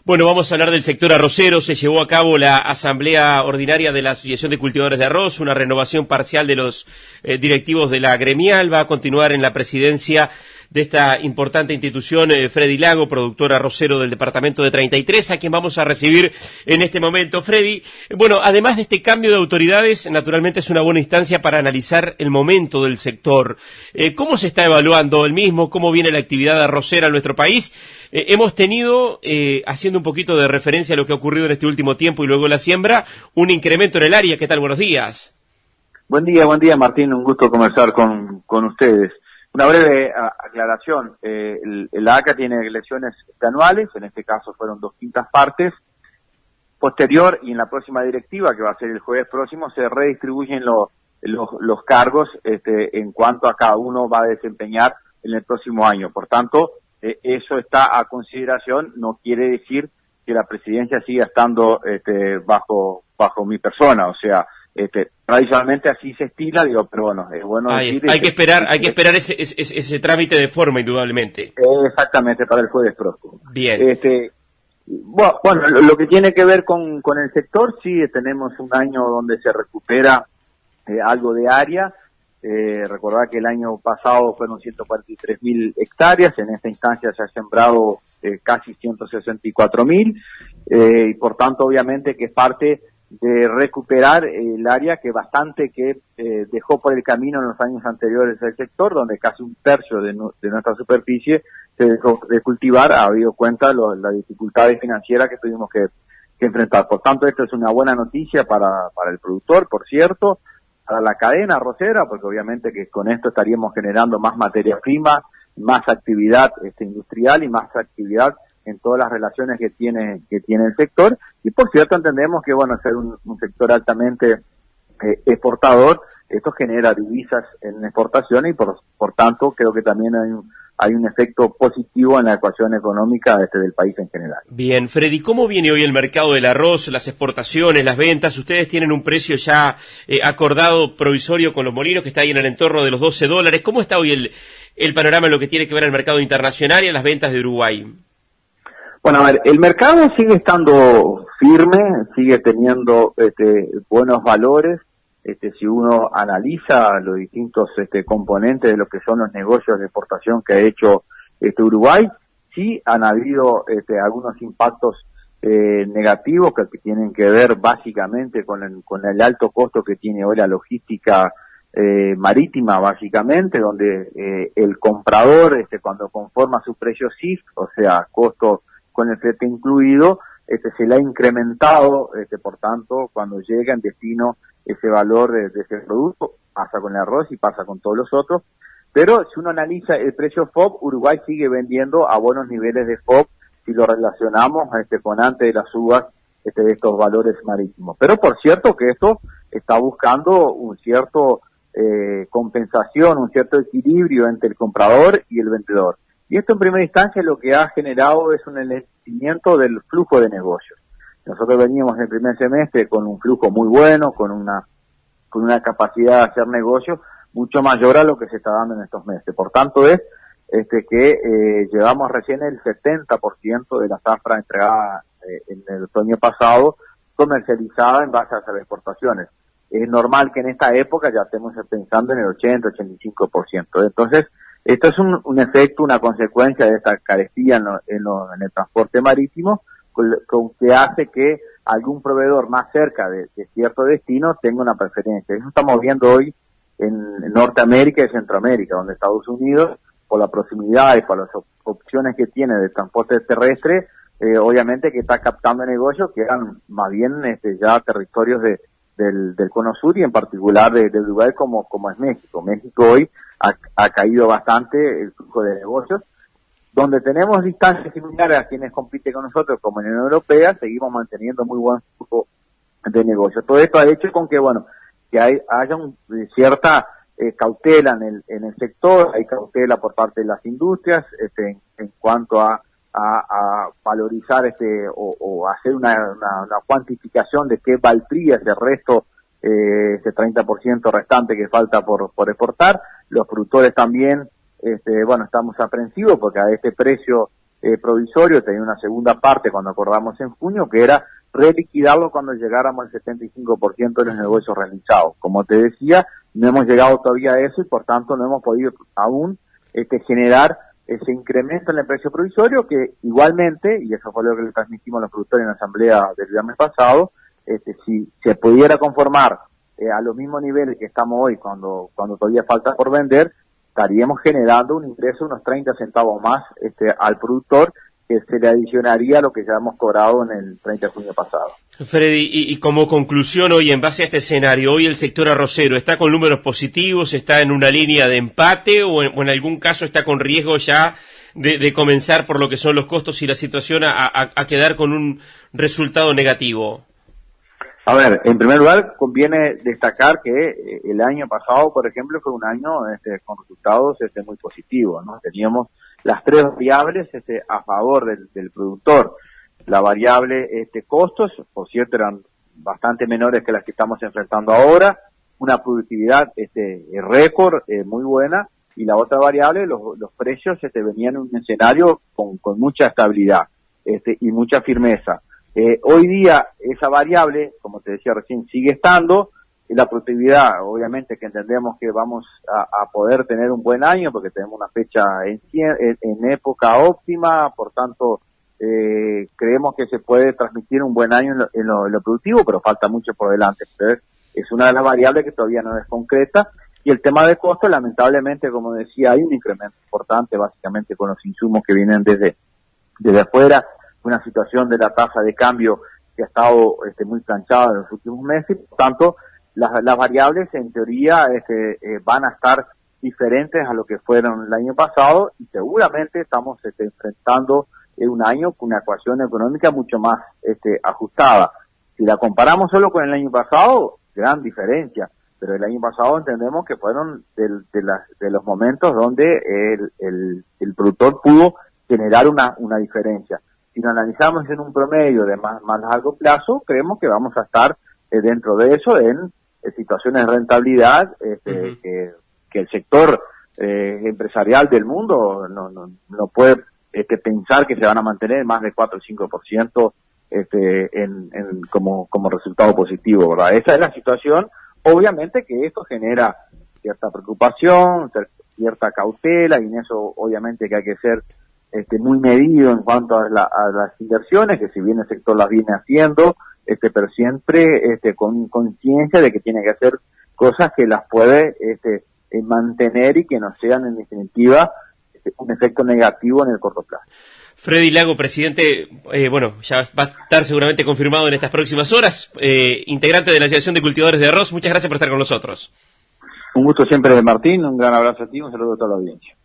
Bueno, vamos a hablar del sector arrocero. Se llevó a cabo la asamblea ordinaria de la Asociación de Cultivadores de Arroz, una renovación parcial de los directivos de la gremial. Va a continuar en la presidencia de esta importante institución Freddy Lago, productor arrocero del departamento de 33, a quien vamos a recibir en este momento. Freddy, bueno, además de este cambio de autoridades, naturalmente es una buena instancia para analizar el momento del sector. ¿Cómo se está evaluando el mismo? ¿Cómo viene la actividad arrocera en nuestro país? Hemos tenido, haciendo un poquito de referencia a lo que ha ocurrido en este último tiempo y luego la siembra, un incremento en el área. ¿Qué tal? Buenos días. Buen día Martín, un gusto conversar con ustedes. Una breve aclaración, la ACA tiene elecciones anuales, en este caso fueron 2/5 partes. Posterior y en la próxima directiva, que va a ser el jueves próximo, se redistribuyen los cargos en cuanto a cada uno va a desempeñar en el próximo año. Por tanto, eso está a consideración, no quiere decir que la presidencia siga estando bajo mi persona, o sea, tradicionalmente así se estila, pero bueno, es bueno decir... Hay que esperar ese trámite de forma, indudablemente. Exactamente, para el jueves próximo. Bien. Bueno, lo que tiene que ver con el sector, sí, tenemos un año donde se recupera algo de área. Recordar que el año pasado fueron 143.000 hectáreas, en esta instancia se ha sembrado casi 164.000, y por tanto obviamente que es parte de recuperar el área que bastante dejó por el camino en los años anteriores el sector, donde casi 1/3 de nuestra superficie se dejó de cultivar, ha habido cuenta las dificultades financieras que tuvimos que enfrentar. Por tanto, esto es una buena noticia para el productor, por cierto, para la cadena arrocera, porque obviamente que con esto estaríamos generando más materia prima, más actividad industrial y más actividad en todas las relaciones que tiene el sector. Y por cierto entendemos que ser un sector altamente exportador, esto genera divisas en exportaciones y por tanto creo que también hay un efecto positivo en la ecuación económica del país en general. Bien, Freddy, ¿cómo viene hoy el mercado del arroz, las exportaciones, las ventas? Ustedes tienen un precio ya acordado provisorio con los molinos que está ahí en el entorno de los $12. ¿Cómo está hoy el panorama en lo que tiene que ver al mercado internacional y a las ventas de Uruguay? Bueno, a ver, el mercado sigue estando firme, sigue teniendo buenos valores. Si uno analiza los distintos componentes de lo que son los negocios de exportación que ha hecho Uruguay, sí han habido algunos impactos negativos que tienen que ver básicamente con el alto costo que tiene hoy la logística marítima, básicamente, donde el comprador cuando conforma su precio CIF, o sea, costo con el flete incluido, se le ha incrementado, por tanto, cuando llega en destino ese valor de ese producto, pasa con el arroz y pasa con todos los otros, pero si uno analiza el precio FOB, Uruguay sigue vendiendo a buenos niveles de FOB si lo relacionamos con antes de las subas de estos valores marítimos. Pero por cierto que esto está buscando un cierto compensación, un cierto equilibrio entre el comprador y el vendedor. Y esto en primera instancia lo que ha generado es un enlentecimiento del flujo de negocios. Nosotros veníamos en el primer semestre con un flujo muy bueno, con una capacidad de hacer negocios mucho mayor a lo que se está dando en estos meses. Por tanto es que llevamos recién el 70% de la zafra entregada en el otoño pasado comercializada en base a las exportaciones. Es normal que en esta época ya estemos pensando en el 80-85%. Entonces, esto es un efecto, una consecuencia de esta carestía en el transporte marítimo, con que hace que algún proveedor más cerca de cierto destino tenga una preferencia. Eso estamos viendo hoy en Norteamérica y Centroamérica, donde Estados Unidos, por la proximidad y por las opciones que tiene de transporte terrestre, obviamente que está captando negocios que eran más bien ya territorios del Cono Sur y en particular de Uruguay como es México. México hoy ha caído bastante el flujo de negocios. Donde tenemos distancias similares a quienes compiten con nosotros como en la Unión Europea, seguimos manteniendo muy buen flujo de negocios. Todo esto ha hecho con que, que haya cierta cautela en el sector, hay cautela por parte de las industrias en cuanto a valorizar o hacer una cuantificación de qué valdría ese resto, ese 30% restante que falta por exportar. Los productores también, estamos aprensivos porque a este precio provisorio, tenía una segunda parte cuando acordamos en junio, que era reliquidarlo cuando llegáramos al 75% de los negocios realizados. Como te decía, no hemos llegado todavía a eso y por tanto no hemos podido aún generar ese incremento en el precio provisorio que igualmente, y eso fue lo que le transmitimos a los productores en la asamblea del viernes pasado, si se pudiera conformar a los mismos niveles que estamos hoy cuando todavía falta por vender, estaríamos generando un ingreso de unos 30 centavos más al productor, que se le adicionaría a lo que ya hemos cobrado en el 30 de junio pasado. Freddy, y como conclusión hoy, en base a este escenario, hoy el sector arrocero ¿está con números positivos, está en una línea de empate o en algún caso está con riesgo ya de comenzar por lo que son los costos y la situación a quedar con un resultado negativo? A ver, en primer lugar, conviene destacar que el año pasado, por ejemplo, fue un año con resultados muy positivos, ¿no? Teníamos las tres variables a favor del productor. La variable costos, por cierto, eran bastante menores que las que estamos enfrentando ahora, una productividad récord muy buena, y la otra variable, los precios venían en un escenario con mucha estabilidad y mucha firmeza. Hoy día esa variable, como te decía recién, sigue estando, y la productividad, obviamente que entendemos que vamos a poder tener un buen año porque tenemos una fecha en época óptima, por tanto creemos que se puede transmitir un buen año en lo productivo, pero falta mucho por delante. Entonces, es una de las variables que todavía no es concreta, y el tema de costo, lamentablemente, como decía, hay un incremento importante básicamente con los insumos que vienen desde afuera, una situación de la tasa de cambio que ha estado muy planchada en los últimos meses, por tanto, las variables en teoría van a estar diferentes a lo que fueron el año pasado, y seguramente estamos enfrentando un año con una ecuación económica mucho más ajustada. Si la comparamos solo con el año pasado, gran diferencia, pero el año pasado entendemos que fueron de los momentos donde el productor pudo generar una diferencia. Si lo analizamos en un promedio de más largo plazo, creemos que vamos a estar dentro de eso en situaciones de rentabilidad que el sector empresarial del mundo no puede pensar que se van a mantener más de 4 o 5% como resultado positivo, ¿verdad? Esa es la situación. Obviamente que esto genera cierta preocupación, cierta cautela, y en eso obviamente que hay que ser muy medido en cuanto a las inversiones, que si bien el sector las viene haciendo, pero siempre con conciencia de que tiene que hacer cosas que las puede mantener y que no sean en definitiva un efecto negativo en el corto plazo. Freddy Lago, presidente, ya va a estar seguramente confirmado en estas próximas horas, integrante de la Asociación de Cultivadores de Arroz. Muchas gracias por estar con nosotros. Un gusto siempre, Martín, un gran abrazo a ti, un saludo a toda la audiencia.